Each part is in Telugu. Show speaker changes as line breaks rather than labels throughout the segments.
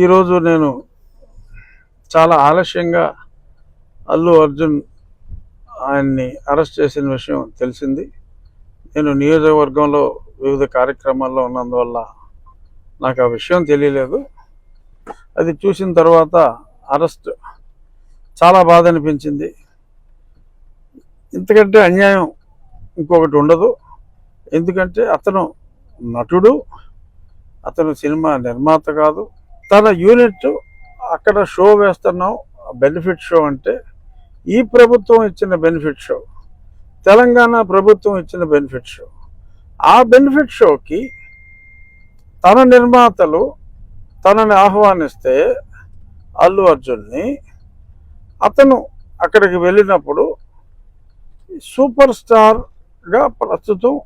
ఈరోజు నేను చాలా ఆలస్యంగా అల్లు అర్జున్ ఆయన్ని అరెస్ట్ చేసిన విషయం తెలిసింది. నేను నియోజకవర్గంలో వివిధ కార్యక్రమాల్లో ఉన్నందువల్ల నాకు ఆ విషయం తెలియలేదు. అది చూసిన తర్వాత అరెస్ట్ చాలా బాధ అనిపించింది. ఇంతకంటే అన్యాయం ఇంకొకటి ఉండదు. ఎందుకంటే అతను నటుడు, అతను సినిమా నిర్మాత కాదు. తన యూనిట్ అక్కడ షో వేస్తున్నాం, బెనిఫిట్ షో అంటే ఈ ప్రభుత్వం ఇచ్చిన బెనిఫిట్ షో, తెలంగాణ ప్రభుత్వం ఇచ్చిన బెనిఫిట్ షో. ఆ బెనిఫిట్ షోకి తన నిర్మాతలు తనని ఆహ్వానిస్తే అల్లు అర్జున్ని, అతను అక్కడికి వెళ్ళినప్పుడు సూపర్ స్టార్గా ప్రస్తుతం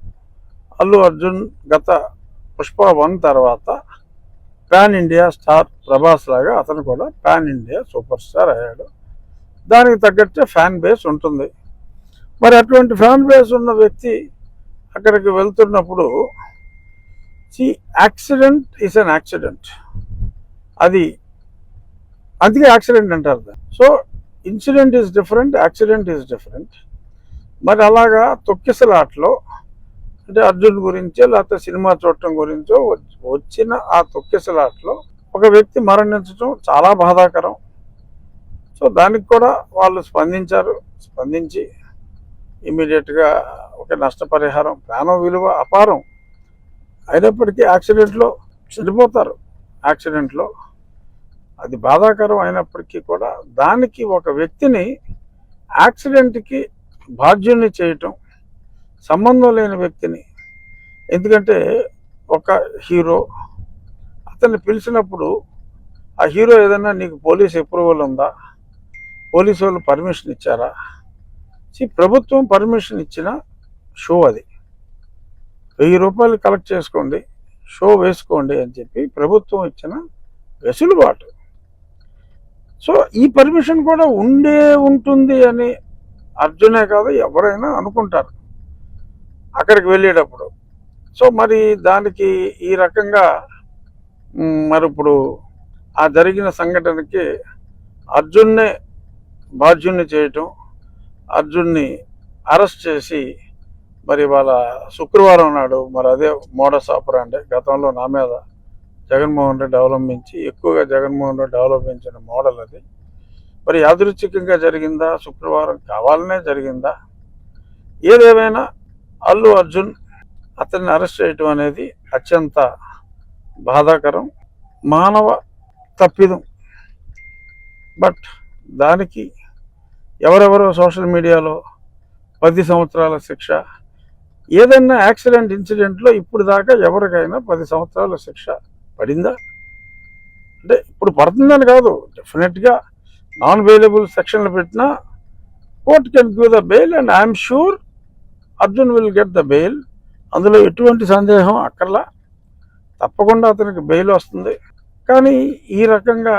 అల్లు అర్జున్ గత పుష్ప 1 తర్వాత పాన్ ఇండియా స్టార్ ప్రభాస్ లాగా అతను కూడా పాన్ ఇండియా సూపర్ స్టార్ అయ్యాడు. దానికి తగ్గట్టే ఫ్యాన్ బేస్ ఉంటుంది. మరి అటువంటి ఫ్యాన్ బేస్ ఉన్న వ్యక్తి అక్కడికి వెళ్తున్నప్పుడు యాక్సిడెంట్ ఈజ్ అన్ యాక్సిడెంట్, అది అందుకే యాక్సిడెంట్ అంటారు. So incident is different, accident is different. మరి అలాగా తొక్కిసలాట్లో అంటే అర్జున్ గురించో లేకపోతే సినిమా చూడటం గురించో వచ్చిన ఆ తొక్కిసలాట్లో ఒక వ్యక్తి మరణించడం చాలా బాధాకరం. సో దానికి కూడా వాళ్ళు స్పందించి ఇమీడియట్గా ఒక నష్టపరిహారం, ప్రాణం విలువ అపారం అయినప్పటికీ యాక్సిడెంట్లో చనిపోతారు. యాక్సిడెంట్లో అది బాధాకరం అయినప్పటికీ కూడా దానికి ఒక వ్యక్తిని యాక్సిడెంట్కి బాధ్యుల్ని చేయటం, సంబంధం లేని వ్యక్తిని. ఎందుకంటే ఒక హీరో అతన్ని పిలిచినప్పుడు ఆ హీరో ఏదైనా నీకు పోలీస్ అప్రూవల్ ఉందా, పోలీసు వాళ్ళు పర్మిషన్ ఇచ్చారా? ప్రభుత్వం పర్మిషన్ ఇచ్చిన షో అది, 1000 రూపాయలు కలెక్ట్ చేసుకోండి, షో వేసుకోండి అని చెప్పి ప్రభుత్వం ఇచ్చిన వెసులుబాటు. సో ఈ పర్మిషన్ కూడా ఉంటుంది అని అర్జునే కాదు ఎవరైనా అనుకుంటారు అక్కడికి వెళ్ళేటప్పుడు. సో మరి దానికి ఈ రకంగా మరి ఇప్పుడు ఆ జరిగిన సంఘటనకి అర్జున్నే బాధ్యుల్ని చేయటం, అర్జున్ని అరెస్ట్ చేసి మరి వాళ్ళ శుక్రవారం నాడు మరి అదే మోడస్ ఆపరాండే గతంలో నా మీద జగన్మోహన్ రెడ్డి ఎక్కువగా జగన్మోహన్ రెడ్డి అవలంబించిన మోడల్ అది. మరి యాదృచ్ఛికంగా జరిగిందా, శుక్రవారం కావాలనే జరిగిందా? ఏదేమైనా అల్లు అర్జున్ అతన్ని అరెస్ట్ చేయటం అనేది అత్యంత బాధాకరం, మానవ తప్పిదం. బట్ దానికి ఎవరెవరో సోషల్ మీడియాలో 10 సంవత్సరాల శిక్ష, ఏదైనా యాక్సిడెంట్ ఇన్సిడెంట్లో ఇప్పుడు దాకా ఎవరికైనా 10 సంవత్సరాల శిక్ష పడిందా? అంటే ఇప్పుడు పడుతుందని కాదు, డెఫినెట్గా నాన్ బెయిలబుల్ సెక్షన్లు పెట్టినా court can give the bail and I'm sure Arjun will get the bail. అందులో ఎటువంటి సందేహం అక్కర్లా, తప్పకుండా అతనికి బెయిల్ వస్తుంది. కానీ ఈ రకంగా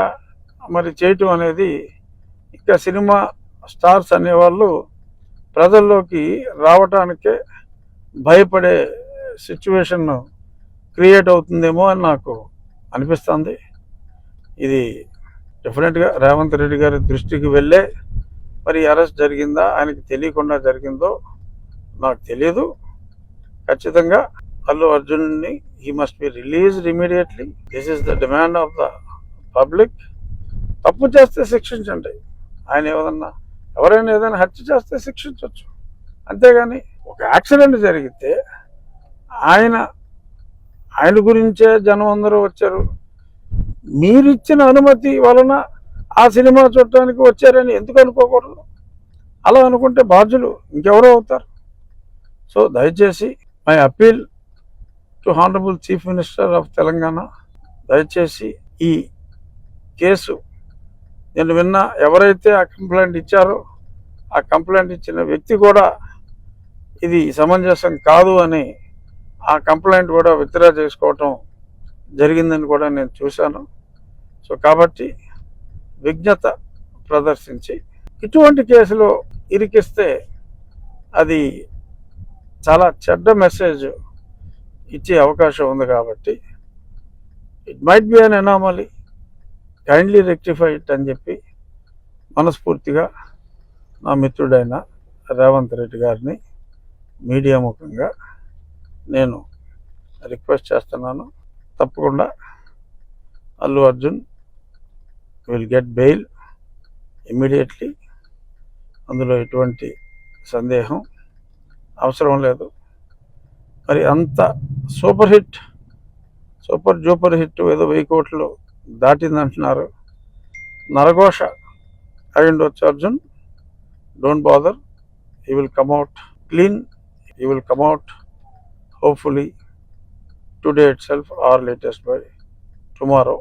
మరి చేయటం అనేది ఇంకా సినిమా స్టార్స్ అనేవాళ్ళు ప్రజల్లోకి రావటానికే భయపడే సిచ్యువేషన్ క్రియేట్ అవుతుందేమో అని నాకు అనిపిస్తుంది. ఇది డెఫినెట్గా రేవంత్ రెడ్డి గారి దృష్టికి వెళ్ళే మరి అరెస్ట్ జరిగిందా, ఆయనకి తెలియకుండా జరిగిందో నాకు తెలియదు. ఖచ్చితంగా అల్లు అర్జున్ని he must be released immediately. This is the demand of the public. తప్పు చేస్తే శిక్షించండి. ఎవరైనా ఏదైనా హత్య చేస్తే శిక్షించవచ్చు, అంతేగాని ఒక యాక్సిడెంట్ జరిగితే ఆయన గురించే జనం అందరూ వచ్చారు, మీరిచ్చిన అనుమతి వలన ఆ సినిమా చూడటానికి వచ్చారని ఎందుకు అనుకోకూడదు? అలా అనుకుంటే బాధ్యులు ఇంకెవరో అవుతారు. సో దయచేసి my appeal to honourable chief minister of Telangana, దయచేసి ఈ కేసు నేను విన్నా ఎవరైతే ఆ కంప్లైంట్ ఇచ్చారో ఆ కంప్లైంట్ ఇచ్చిన వ్యక్తి కూడా ఇది సమంజసం కాదు అని ఆ కంప్లైంట్ కూడా విత్డ్రా చేసుకోవటం జరిగిందని కూడా నేను చూశాను. సో కాబట్టి విజ్ఞత ప్రదర్శించి ఇటువంటి కేసులో ఇరికిస్తే అది చాలా చెడ్డ మెసేజ్ ఇచ్చే అవకాశం ఉంది. కాబట్టి it might be an anomaly, kindly rectify it అని చెప్పి మనస్ఫూర్తిగా నా మిత్రుడైన రేవంత్ రెడ్డి గారిని మీడియా ముఖంగా నేను రిక్వెస్ట్ చేస్తున్నాను. తప్పకుండా Allu Arjun will get bail immediately. అందులో ఎటువంటి సందేహం అవసరం లేదు. మరి అంత సూపర్ జూపర్ హిట్ ఏదో 1000 కోట్లు దాటిందంటున్నారు. నరఘోష అయి ఉండొచ్చు Arjun. Don't bother, he will come out clean, he will come out hopefully today itself or latest by tomorrow.